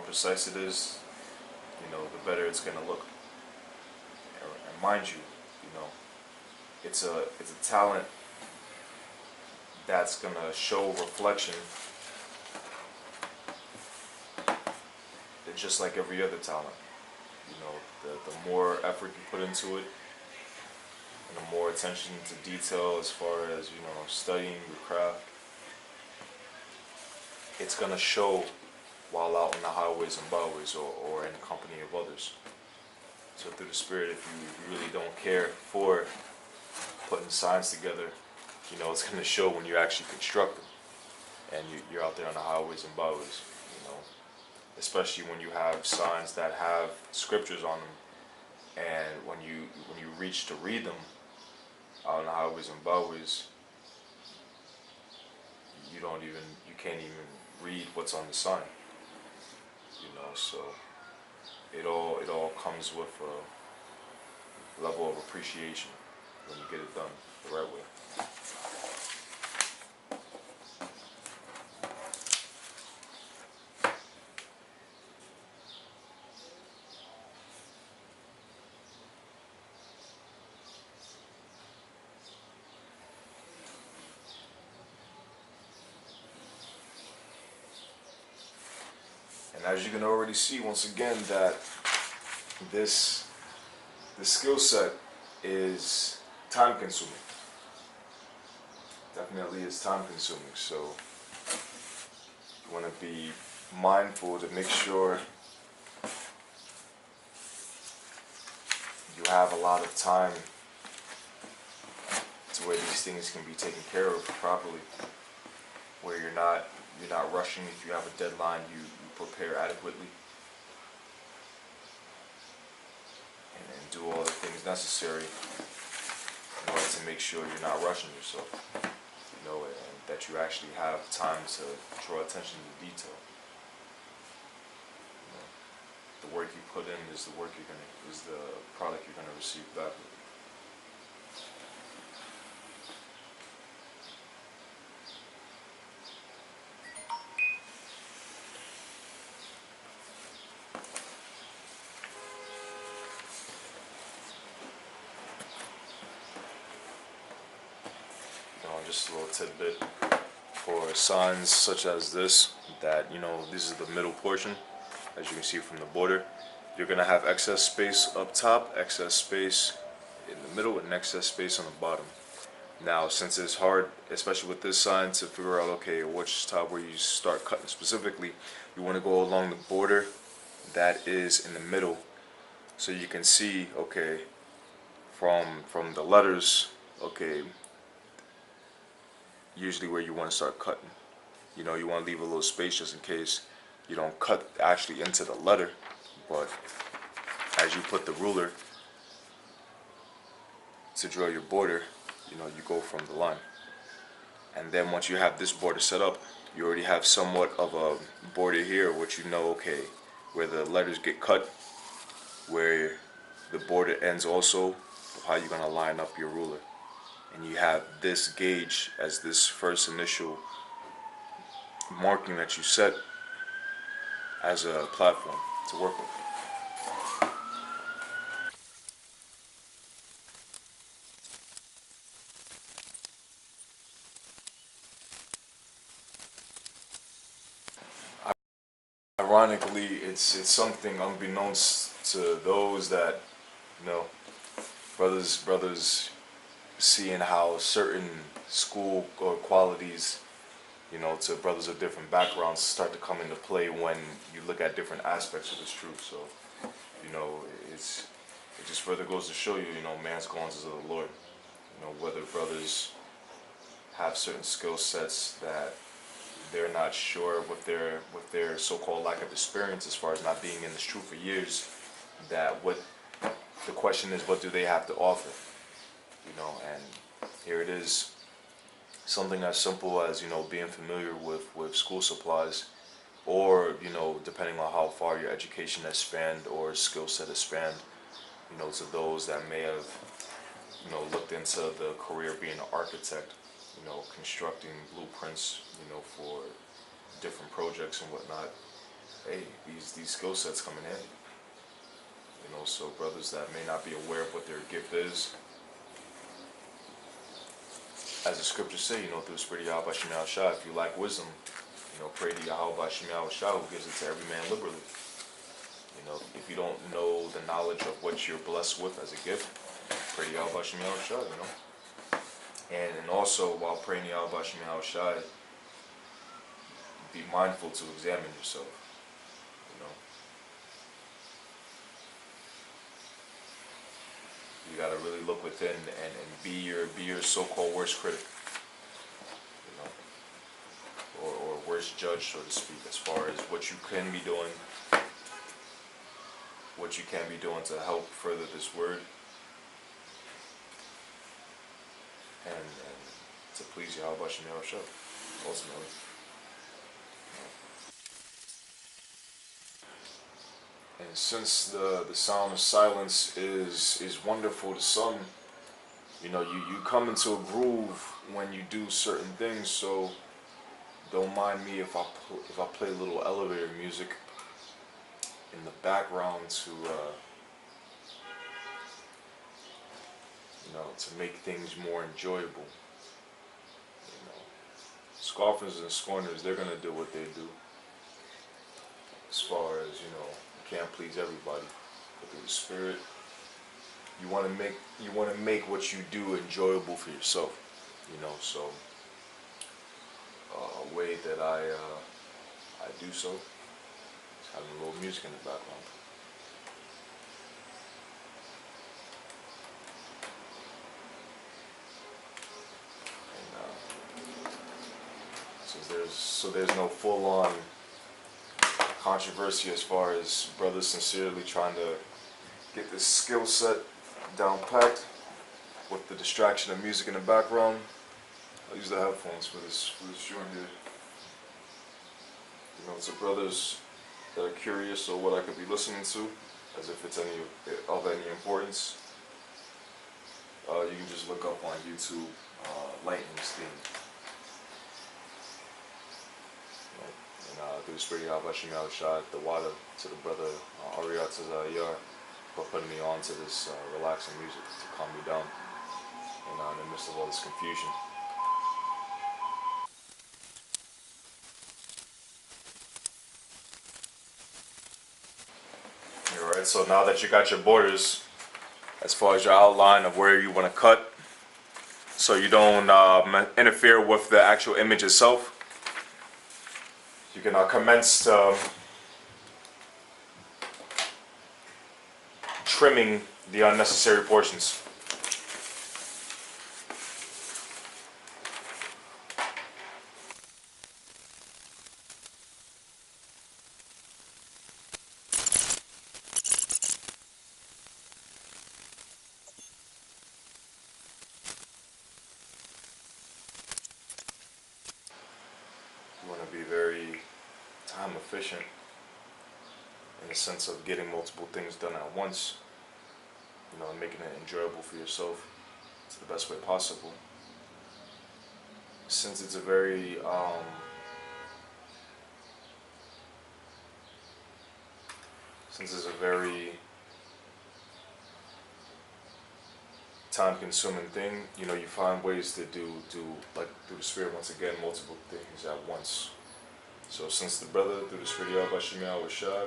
precise it is, the better it's gonna look. And mind you, it's a talent that's gonna show reflection, just like every other talent. The more effort you put into it, and the more attention to detail as far as studying your craft, it's gonna show while out on the highways and byways, or in the company of others. So through the Spirit, if you really don't care for putting signs together, it's going to show when you actually construct them, and you're out there on the highways and byways. Especially when you have signs that have scriptures on them, and when you reach to read them out on the highways and byways, you can't even read what's on the sign. So it all comes with a level of appreciation when you get it done the right way. And as you can already see, once again, that this skill set is time consuming. Definitely is time consuming. So you want to be mindful to make sure you have a lot of time to where these things can be taken care of properly, where you're not rushing. If you have a deadline, you prepare adequately and do all the things necessary in order to make sure you're not rushing yourself, and that you actually have time to draw attention to detail. The work you put in is the product you're gonna receive back. Just a little tidbit for signs such as this, that this is the middle portion. As you can see from the border, you're gonna have excess space up top, excess space in the middle, and excess space on the bottom. Now, since it's hard, especially with this sign, to figure out which top where you start cutting specifically, you want to go along the border that is in the middle, so you can see from the letters, usually where you want to start cutting. You want to leave a little space just in case you don't cut actually into the letter, but as you put the ruler to draw your border, you go from the line. And then once you have this border set up, you already have somewhat of a border here, which where the letters get cut, where the border ends also, of how you're going to line up your ruler. And you have this gauge as this first initial marking that you set as a platform to work with. Ironically, it's something unbeknownst to those that brothers seeing how certain school or qualities, to brothers of different backgrounds start to come into play when you look at different aspects of this truth. So, it just further goes to show you, man's goings is of the Lord. Whether brothers have certain skill sets that they're not sure with their so-called lack of experience as far as not being in this truth for years, the question is, what do they have to offer? And here it is, something as simple as being familiar with school supplies, or depending on how far your education has spanned or skill set has spanned, to those that may have looked into the career being an architect, constructing blueprints for different projects and whatnot. hey, these skill sets come in handy. You know, so brothers that may not be aware of what their gift is, as the scriptures say, you know, through the spirit of Yahweh Shem Shah, if you lack wisdom, you know, pray to Yahweh Shem Shah, who gives it to every man liberally. You know, if you don't know the knowledge of what you're blessed with as a gift, pray to Yahweh Shem Shah, you know. And also, while praying to Yahweh Shem Shah, be mindful to examine yourself, you know. You got to really look within and be your so-called worst critic, you know, or worst judge, so to speak, as far as what you can be doing, to help further this word, and to please Yahweh Shem Shah, ultimately. And since the sound of silence is wonderful to some, you know, you come into a groove when you do certain things. So don't mind me if I play a little elevator music in the background to you know, to make things more enjoyable. You know, scoffers and scorners, they're gonna do what they do. As far as, you know, you can't please everybody, but through the spirit, you want to make what you do enjoyable for yourself. You know, so a way that I do so is having a little music in the background. So there's no full-on controversy as far as brothers sincerely trying to get this skill set down packed with the distraction of music in the background. I'll use the headphones for this joint here. You know, to brothers that are curious of what I could be listening to, as if it's of any importance, you can just look up on YouTube Lightning's theme. Through the spirit of Yahweh Shem Shah, the water to the brother Ariyat Tazayar for putting me on to this relaxing music to calm me down in the midst of all this confusion. Alright, so now that you got your borders, as far as your outline of where you want to cut, so you don't interfere with the actual image itself, you can commence trimming the unnecessary portions. You want to be very time efficient in the sense of getting multiple things done at once, you know, and making it enjoyable for yourself to the best way possible. Since it's a very time-consuming thing, you know, you find ways to do like through the spirit once again multiple things at once. So since the brother through the spirit of Yahweh Shem Shah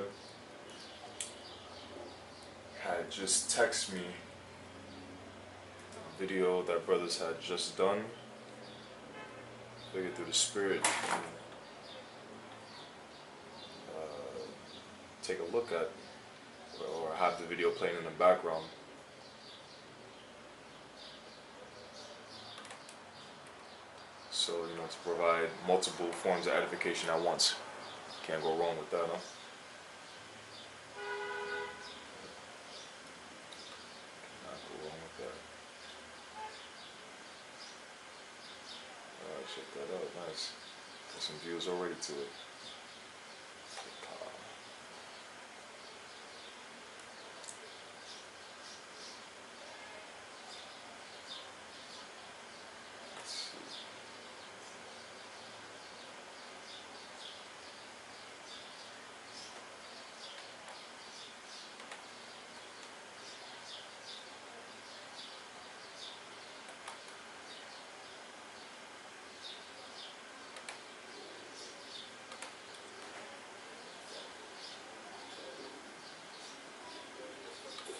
had just texted me a video that brothers had just done, figured through the spirit take a look at or have the video playing in the background. So, you know, to provide multiple forms of edification at once. Can't go wrong with that, huh? Not go wrong with that. Alright, check that out. Nice. Got some views already to it.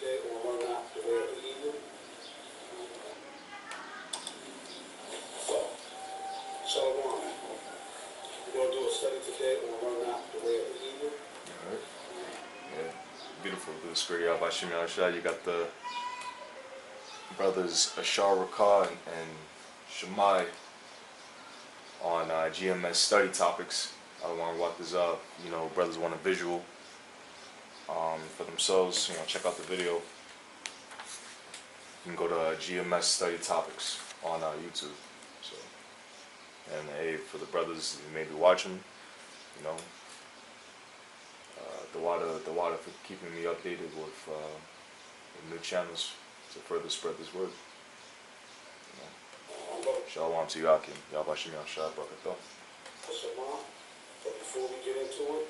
today on learn not the way of the evil. So we're going to do a study today on learn not the way of the evil. Alright. Yeah. Beautiful. Through the spirit of Bashim Shah. You got the brothers Ashar Rakah and Shammai on GMS study topics. I don't want to walk this up. You know, brothers want a visual for themselves. You know, check out the video. You can go to GMS study topics on YouTube. So, and hey, for the brothers who may be watching, you know, the water for keeping me updated with new channels to further spread this word. You know. Shalom to Yakim. Yabashim Yashah Brakatah. But before we get into it,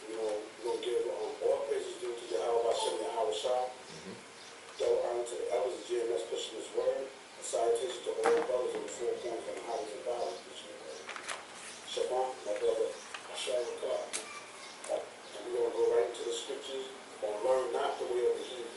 we're going to give all praises due to Yahweh Hashem and Yahweh Shah. Double honor to the elders of GMS pushing this word. And salutations to all brothers in the four corners and highways and byways pushing the word. Shabbat, my brother, Ashar Rakah. And we're going to go right into the scriptures on learn not the way of the heathens.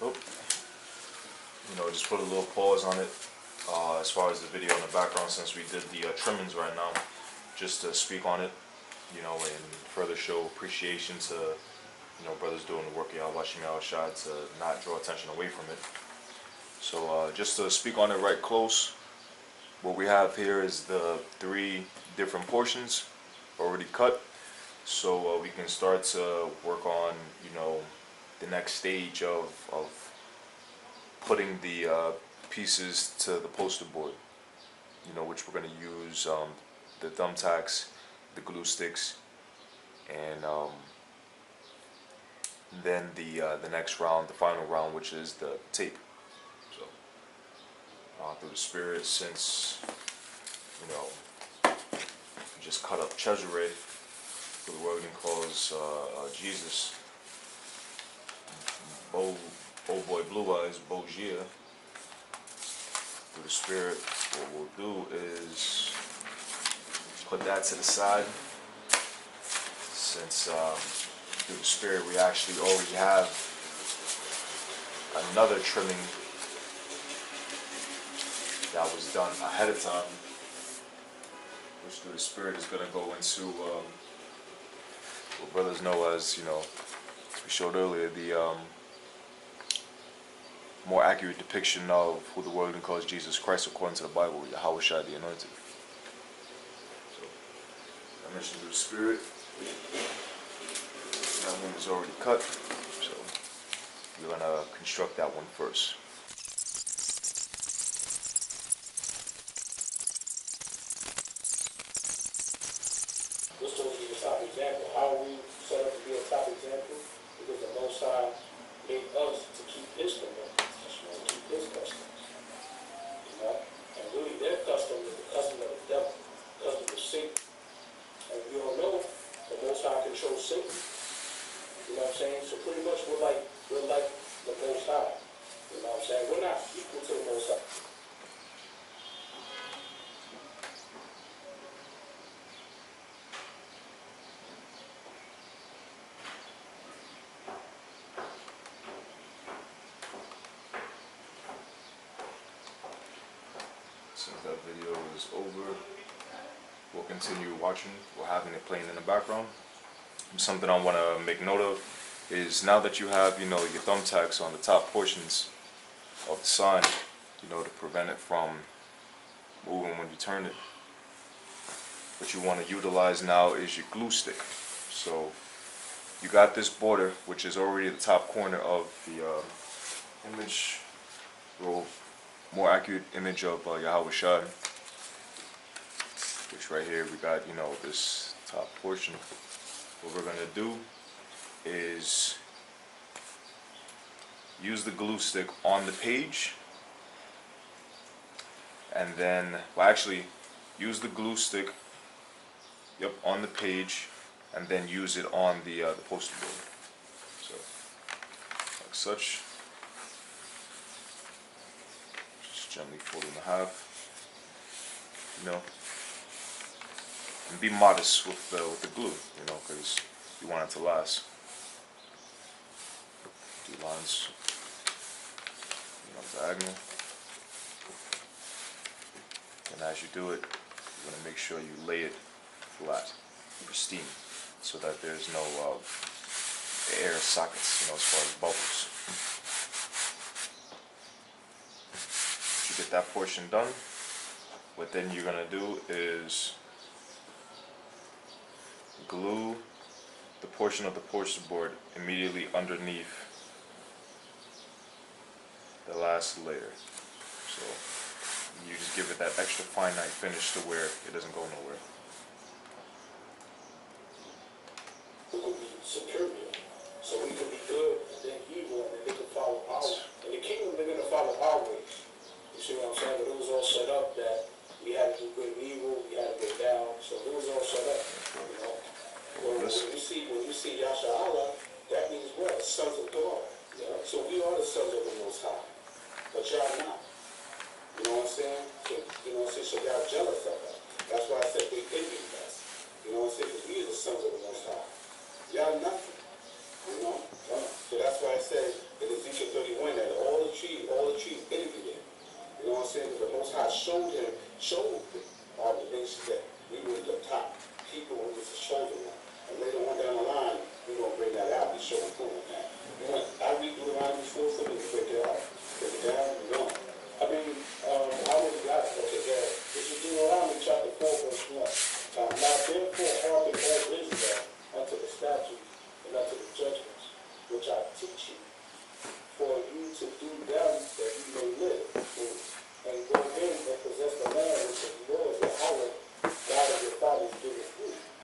Oh, you know, just put a little pause on it as far as the video in the background, since we did the trimmings right now, just to speak on it, you know, and further show appreciation to, you know, brothers doing the work of Yahweh Shah to not draw attention away from it. So just to speak on it right close, what we have here is the 3 different portions already cut, so we can start to work on, you know, the next stage of putting the pieces to the poster board, you know, which we're going to use the thumbtacks, the glue sticks, and then the next round, the final round, which is the tape. So through the spirit, since, you know, we just cut up Cesare, who the world calls Jesus, old boy Blue Eyes, Bogia. Through the spirit, what we'll do is put that to the side, since through the spirit we actually already have another trimming that was done ahead of time, which through the spirit is going to go into what brothers know as, you know, as we showed earlier, the more accurate depiction of who the world calls Jesus Christ according to the Bible, Yahweh Shai the Anointed. So, I mentioned through the spirit, that one is already cut, so we're going to construct that one first. This will be the top example. How are we set up to be a top example? Because the Most High made us to keep His commandments, to keep His customs. You know? And really their custom is the custom of the devil, the custom of Satan. And we all know the Most High controls Satan. You know what I'm saying? So pretty much we're like the Most High. You know what I'm saying? We're not equal to the Most High. Since that video is over, we'll continue watching. We'll having it playing in the background. Something I want to make note of is now that you have, your thumbtacks on the top portions of the sign, to prevent it from moving when you turn it. What you want to utilize now is your glue stick. So you got this border, which is already the top corner of the image, or more accurate image of Yahweh Shai, which right here we got, this top portion. What we're going to do is use the glue stick on the page, and then, well, actually, use the glue stick, on the page, and then use it on the poster board. So, like such. Just gently fold it in half. And be modest with the glue, because you want it to last. 2 lines, diagonal. And as you do it, you're going to make sure you lay it flat, pristine, so that there's no air sockets, as far as bubbles. Once you get that portion done, what then you're going to do is glue the portion of the poster board immediately underneath the last layer. So you just give it that extra finite finish to where it doesn't go nowhere. We can be superior, so we can be good and then evil, and then they can follow our. In the kingdom, they're going to follow our ways. You see what I'm saying? But it was all set up that we had to do good and evil, we had to go down. So it was all set up. When you see Yasha Allah, that means what? Sons of God. So we are the sons of the Most High, but y'all not. You know what I'm saying? So y'all jealous of us. That's why I said they envy us. You know what I'm saying? Because we are the sons of the Most High. Y'all nothing. So that's why I said in Ezekiel 31 that all the trees envied him. You know what I'm saying? Because the Most High showed all the nations that we were the top people who was the chosen one. And later on down the line, we're going to bring that out. We show them proof of that. I read Deuteronomy 4 for me to break it out. Break it down, we're going. I already got it. Okay, yeah. This is Deuteronomy chapter 4, verse 1. Now therefore hearken